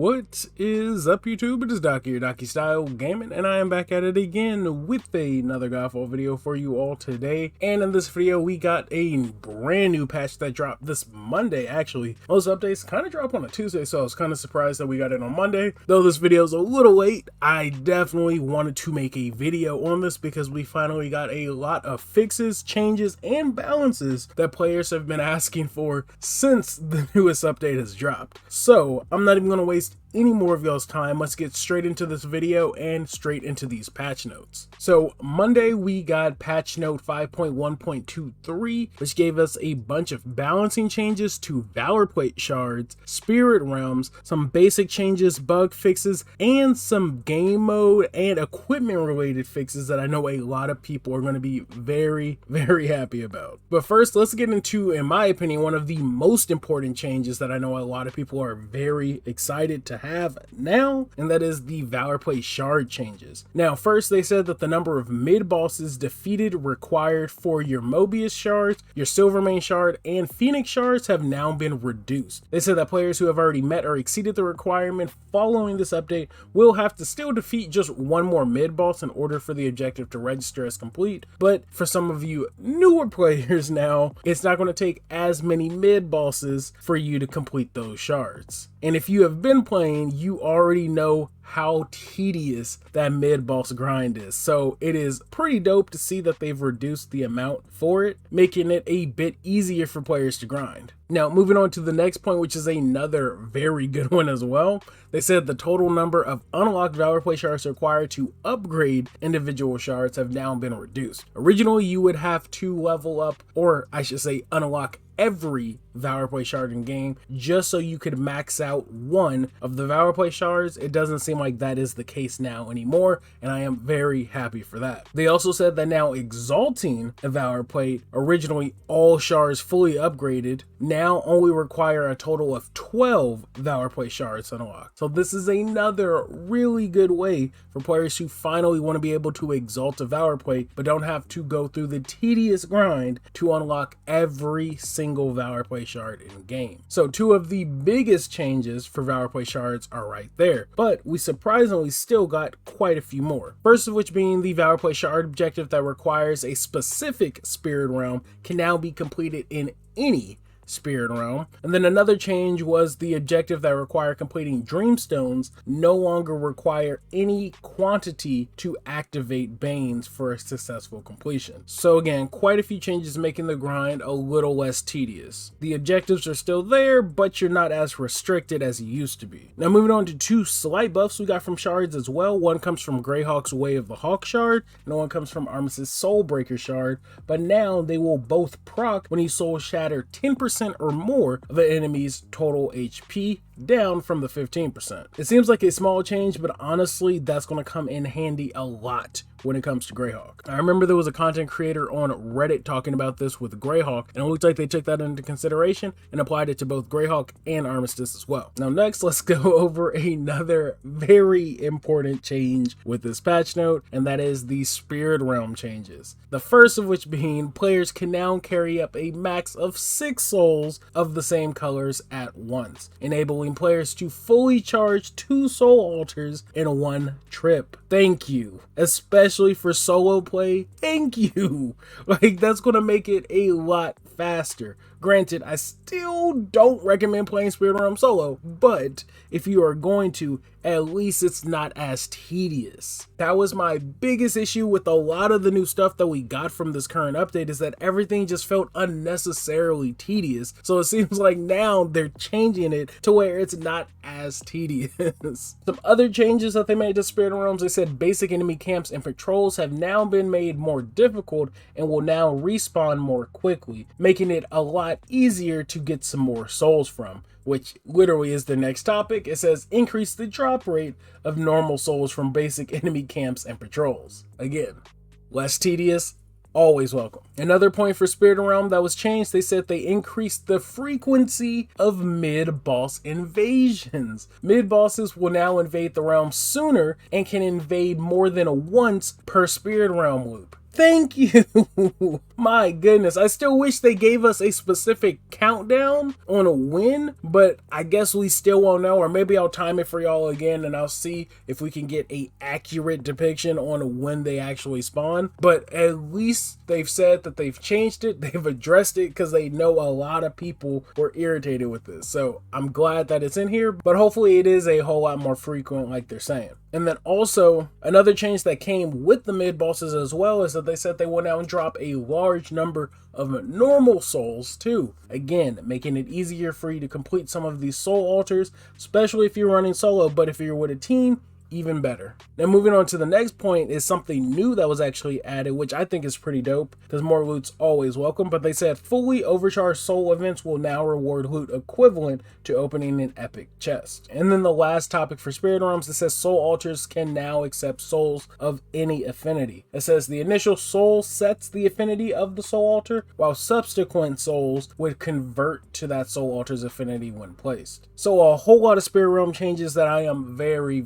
What is up, YouTube? It is Doc here, Docky Style Gaming, and I am back at it again with another GodFall video for you all today. And in this video, we got a brand new patch that dropped this Monday. Actually, most updates kind of drop on a Tuesday, so I was kind of surprised that we got it on Monday. Though this video is a little late, I definitely wanted to make a video on this because we finally got a lot of fixes, changes, and balances that players have been asking for since the newest update has dropped. So I'm not even going to waste any more of y'all's time. Let's get straight into this video and straight into these patch notes. So Monday we got patch note 5.1.23, which gave us a bunch of balancing changes to Valorplate shards, spirit realms, some basic changes, bug fixes, and some game mode and equipment related fixes that I know a lot of people are going to be very happy about. But first, let's get into, in my opinion, one of the most important changes that I know a lot of people are very excited to have now, and that is the Valorplate shard changes. Now, first they said that the number of mid bosses defeated required for your Mobius shards, your Silvermane shard, and Phoenix shards have now been reduced. They said that players who have already met or exceeded the requirement following this update will have to still defeat just one more mid boss in order for the objective to register as complete. But for some of you newer players now, it's not going to take as many mid bosses for you to complete those shards. And if you have been playing, you already know how tedious that mid-boss grind is. So it is pretty dope to see that they've reduced the amount for it, making it a bit easier for players to grind. Now, moving on to the next point, which is another very good one as well. They said the total number of unlocked Valorplate shards required to upgrade individual shards have now been reduced. Originally, you would have to level up, or I should say unlock every Valorplate shard in game just so you could max out one of the Valorplate shards. It doesn't seem like that is the case now anymore, and I am very happy for that. They also said that now exalting a Valorplate, originally all shards fully upgraded, now only require a total of 12 Valorplate shards to unlock. So this is another really good way for players who finally want to be able to exalt a Valorplate but don't have to go through the tedious grind to unlock every single Valorplate shard in game. So two of the biggest changes for Valorplate shards are right there, but we surprisingly still got quite a few more. First of which being the Valorplate shard objective that requires a specific spirit realm can now be completed in any spirit realm. And then another change was the objective that require completing dreamstones no longer require any quantity to activate banes for a successful completion. So again, quite a few changes making the grind a little less tedious. The objectives are still there, but you're not as restricted as you used to be. Now moving on to two slight buffs we got from shards as well. One comes from Greyhawk's Way of the Hawk shard, and one comes from Armis's Soulbreaker shard, but now they will both proc when you soul shatter 10% or more of an enemy's total HP, down from the 15%. It seems like a small change, but honestly, that's going to come in handy a lot when it comes to Greyhawk. I remember there was a content creator on Reddit talking about this with Greyhawk, and it looks like they took that into consideration and applied it to both Greyhawk and Armistice as well. Now next, let's go over another very important change with this patch note, and that is the Spirit Realm changes. The first of which being players can now carry up a max of 6 souls of the same colors at once, enabling players to fully charge 2 soul altars in one trip. Thank you. Especially for solo play, thank you. Like, that's gonna make it a lot faster. Granted, I still don't recommend playing Spirit Realm solo, but if you are going to, at least it's not as tedious. That was my biggest issue with a lot of the new stuff that we got from this current update, is that everything just felt unnecessarily tedious. So it seems like now they're changing it to where it's not as tedious. Some other changes that they made to Spirit Realms, they said basic enemy camps and patrols have now been made more difficult and will now respawn more quickly, making it a lot easier to get some more souls from, which literally is the next topic. It says increase the drop rate of normal souls from basic enemy camps and patrols. Again, less tedious, always welcome. Another point for Spirit Realm that was changed, they said they increased the frequency of mid-boss invasions. Mid-bosses will now invade the realm sooner and can invade more than once per Spirit Realm loop. Thank you. My goodness, I still wish they gave us a specific countdown on a win, but I guess we still won't know, or maybe I'll time it for y'all again and I'll see if we can get a accurate depiction on when they actually spawn. But at least they've said that they've changed it, they've addressed it, because they know a lot of people were irritated with this. So I'm glad that it's in here, but hopefully it is a whole lot more frequent like they're saying. And then also, another change that came with the mid-bosses as well is that they said they will now drop a large number of normal souls too. Again, making it easier for you to complete some of these soul altars, especially if you're running solo, but if you're with a team, even better. Now moving on to the next point is something new that was actually added, which I think is pretty dope because more loot's always welcome. But they said fully overcharged soul events will now reward loot equivalent to opening an epic chest. And then the last topic for spirit realms, it says soul altars can now accept souls of any affinity. It says the initial soul sets the affinity of the soul altar, while subsequent souls would convert to that soul altar's affinity when placed. So a whole lot of spirit realm changes that I am very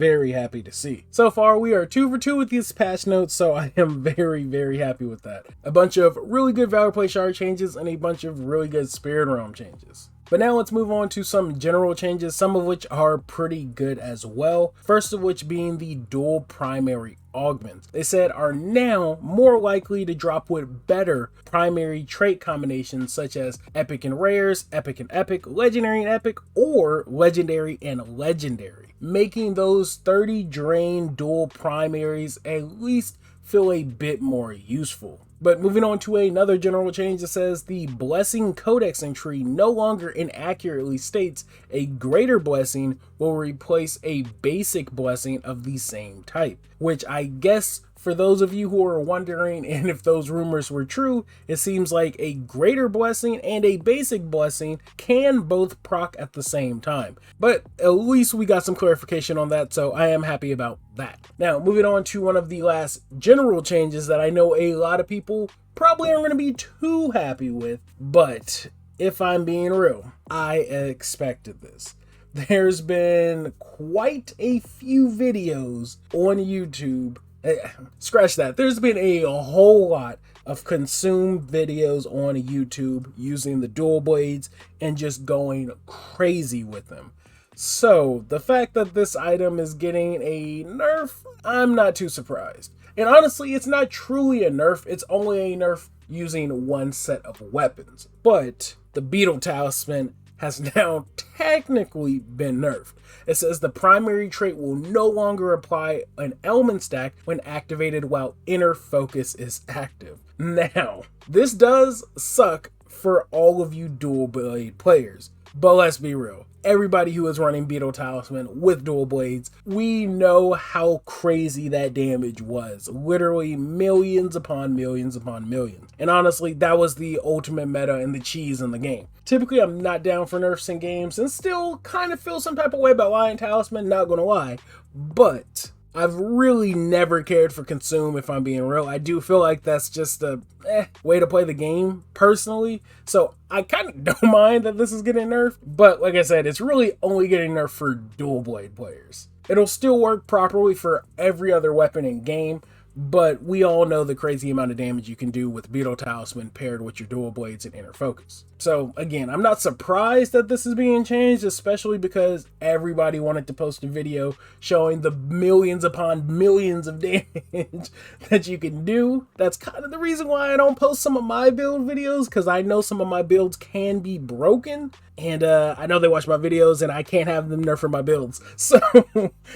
happy to see. So far we are 2 for 2 with these patch notes, so I am very happy with that. A bunch of really good Valorplate shard changes and a bunch of really good spirit realm changes. But now let's move on to some general changes, some of which are pretty good as well. First of which being the dual primary augments. They said are now more likely to drop with better primary trait combinations such as epic and rares, epic and epic, legendary and epic, or legendary and legendary, making those 30 drain dual primaries at least feel a bit more useful. But moving on to another general change, it says the blessing codex entry no longer inaccurately states a greater blessing will replace a basic blessing of the same type, which I guess for those of you who are wondering and if those rumors were true, it seems like a greater blessing and a basic blessing can both proc at the same time. But at least we got some clarification on that, so I am happy about that. Now, moving on to one of the last general changes that I know a lot of people probably aren't going to be too happy with, but if I'm being real, I expected this. There's been quite a few videos on YouTube. Scratch that. There's been a whole lot of consumed videos on YouTube using the dual blades and just going crazy with them. So the fact that this item is getting a nerf, I'm not too surprised. And honestly, it's not truly a nerf. It's only a nerf using one set of weapons. But the Beetle talisman has now technically been nerfed. It says the primary trait will no longer apply an element stack when activated while inner focus is active. Now, this does suck for all of you dual blade players, but let's be real. Everybody who is running Beetle Talisman with dual blades, we know how crazy that damage was. Literally millions upon millions upon millions. And honestly, that was the ultimate meta and the cheese in the game. Typically, I'm not down for nerfs in games and still kind of feel some type of way about Lion Talisman, not gonna lie. But I've really never cared for Consume, if I'm being real. I do feel like that's just a way to play the game, personally. So I kind of don't mind that this is getting nerfed. But like I said, it's really only getting nerfed for dual blade players. It'll still work properly for every other weapon in game, but we all know the crazy amount of damage you can do with Beetle Talisman paired with your dual blades and inner focus. So again, I'm not surprised that this is being changed, especially because everybody wanted to post a video showing the millions upon millions of damage that you can do. That's kind of the reason why I don't post some of my build videos, because I know some of my builds can be broken. And I know they watch my videos and I can't have them nerf for my builds. So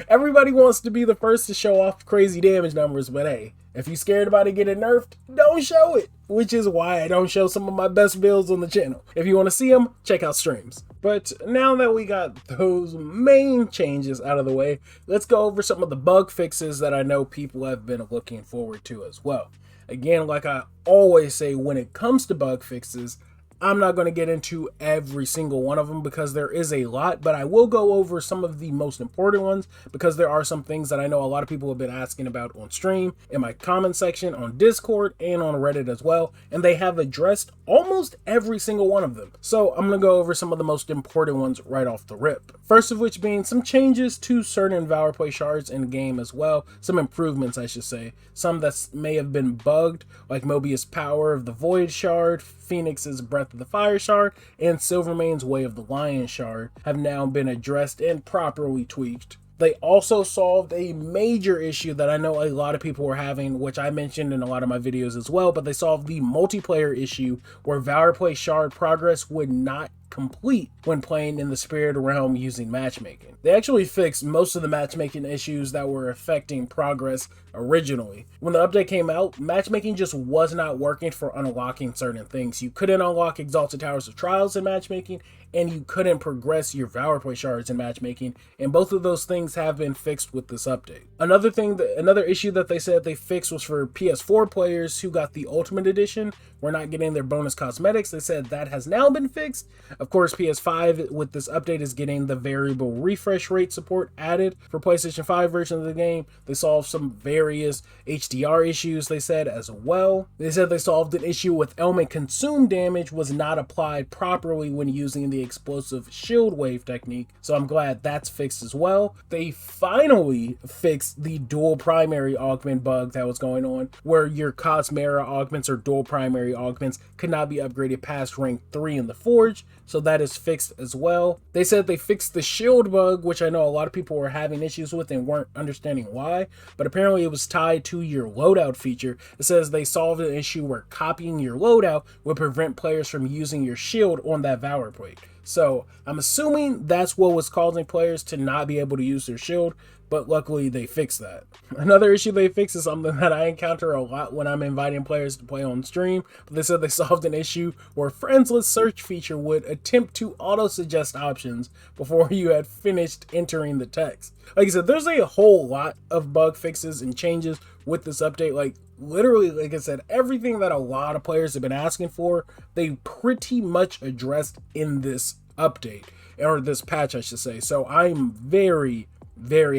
everybody wants to be the first to show off crazy damage numbers, but hey, if you're scared about it getting nerfed, don't show it. Which is why I don't show some of my best builds on the channel. If you want to see them, check out streams. But now that we got those main changes out of the way, let's go over some of the bug fixes that I know people have been looking forward to as well. Again, like I always say, when it comes to bug fixes, I'm not going to get into every single one of them because there is a lot, but I will go over some of the most important ones because there are some things that I know a lot of people have been asking about on stream, in my comment section, on Discord, and on Reddit as well, and they have addressed almost every single one of them. So I'm going to go over some of the most important ones right off the rip. First of which being some changes to certain Valorplate shards in the game as well, some improvements I should say, some that may have been bugged, like Mobius' Power of the Void shard, Phoenix's Breath of the Fire shard, and Silvermane's Way of the Lion shard have now been addressed and properly tweaked. They also solved a major issue that I know a lot of people were having, which I mentioned in a lot of my videos as well, but they solved the multiplayer issue where Valorplate shard progress would not complete when playing in the Spirit Realm using matchmaking. They actually fixed most of the matchmaking issues that were affecting progress originally. When the update came out, matchmaking just was not working for unlocking certain things. You couldn't unlock Exalted Towers of Trials in matchmaking, and you couldn't progress your Valorplate shards in matchmaking, and both of those things have been fixed with this update. Another issue that they said they fixed was for PS4 players who got the Ultimate Edition were not getting their bonus cosmetics. They said that has now been fixed. Of course, PS5 with this update is getting the variable refresh rate support added for PlayStation 5 version of the game. They solved some various HDR issues, they said, as well. They said they solved an issue with element consume damage was not applied properly when using the explosive shield wave technique, so I'm glad that's fixed as well. They finally fixed the dual primary augment bug that was going on, where your Cosmera augments or dual primary augments could not be upgraded past rank 3 in the Forge, so that is fixed as well. They said they fixed the shield bug, which I know a lot of people were having issues with and weren't understanding why, but apparently it was tied to your loadout feature. It says they solved an issue where copying your loadout would prevent players from using your shield on that Valorplate. So I'm assuming that's what was causing players to not be able to use their shield, but luckily they fixed that. Another issue they fixed is something that I encounter a lot when I'm inviting players to play on stream, but they said they solved an issue where friends list search feature would attempt to auto-suggest options before you had finished entering the text. Like I said, there's a whole lot of bug fixes and changes with this update. Like literally, like I said, everything that a lot of players have been asking for, they pretty much addressed in this update, or this patch I should say. So I'm very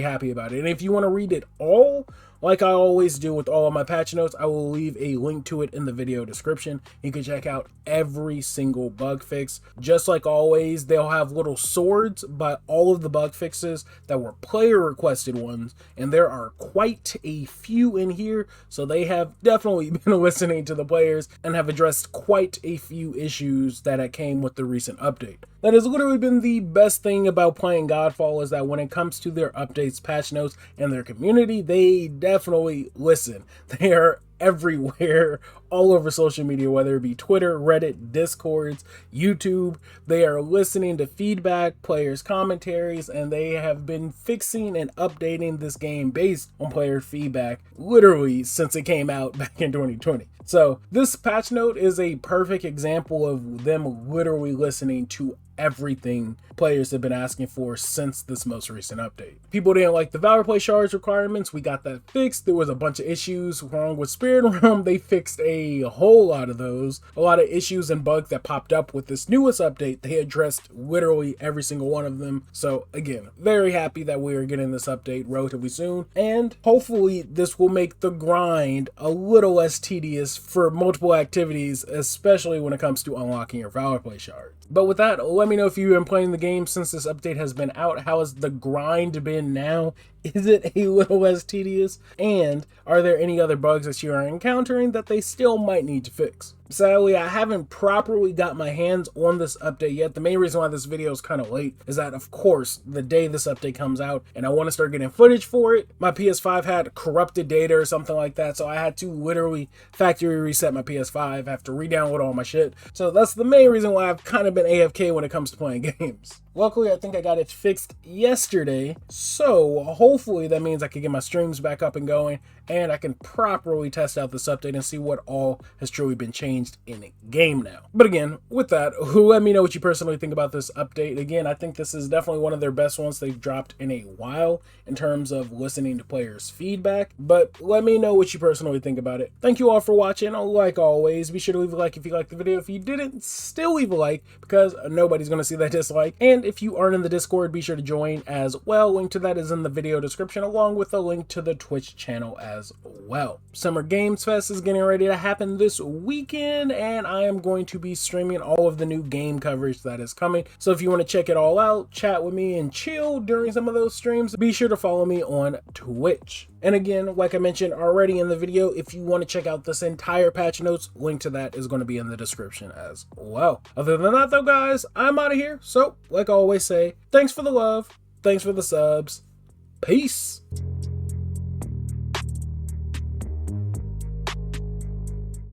happy about it. And if you want to read it all, like I always do with all of my patch notes, I will leave a link to it in the video description. You can check out every single bug fix. Just like always, they'll have little swords by all of the bug fixes that were player requested ones, and there are quite a few in here, so they have definitely been listening to the players and have addressed quite a few issues that came with the recent update. That has literally been the best thing about playing Godfall, is that when it comes to their updates, patch notes, and their community, they definitely listen. They are everywhere, all over social media, whether it be Twitter, Reddit, Discords, YouTube. They are listening to feedback, players' commentaries, and they have been fixing and updating this game based on player feedback literally since it came out back in 2020. So this patch note is a perfect example of them literally listening to everything players have been asking for since this most recent update. People didn't like the Valorplate shards requirements. We got that fixed. There was a bunch of issues wrong with Spirit Realm. They fixed a whole lot of those. A lot of issues and bugs that popped up with this newest update, they addressed literally every single one of them. So again, very happy that we are getting this update relatively soon, and hopefully this will make the grind a little less tedious for multiple activities, especially when it comes to unlocking your Valorplate shard. But with that, let me know if you've been playing the game since this update has been out. How has the grind been now? Is it a little less tedious? And are there any other bugs that you are encountering that they still might need to fix? Sadly, I haven't properly got my hands on this update yet. The main reason why this video is kind of late is that, of course, the day this update comes out and I want to start getting footage for it, my PS5 had corrupted data or something like that, so I had to literally factory reset my PS5, have to re-download all my shit. So that's the main reason why I've kind of been AFK when it comes to playing games. Luckily, I think I got it fixed yesterday, so hopefully that means I can get my streams back up and going, and I can properly test out this update and see what all has truly been changed in game now. But again, with that, let me know what you personally think about this update. Again, I think this is definitely one of their best ones they've dropped in a while in terms of listening to players' feedback, but let me know what you personally think about it. Thank you all for watching. Like always, be sure to leave a like if you liked the video. If you didn't, still leave a like, because nobody's going to see that dislike. And if you aren't in the Discord, be sure to join as well. Link to that is in the video description, along with a link to the Twitch channel as well. Summer Games Fest is getting ready to happen this weekend, and I am going to be streaming all of the new game coverage that is coming. So if you want to check it all out, chat with me and chill during some of those streams, be sure to follow me on Twitch. And again, like I mentioned already in the video, if you want to check out this entire patch notes, link to that is going to be in the description as well. Other than that though, guys, I'm out of here. So, like I always say, thanks for the love, thanks for the subs, peace.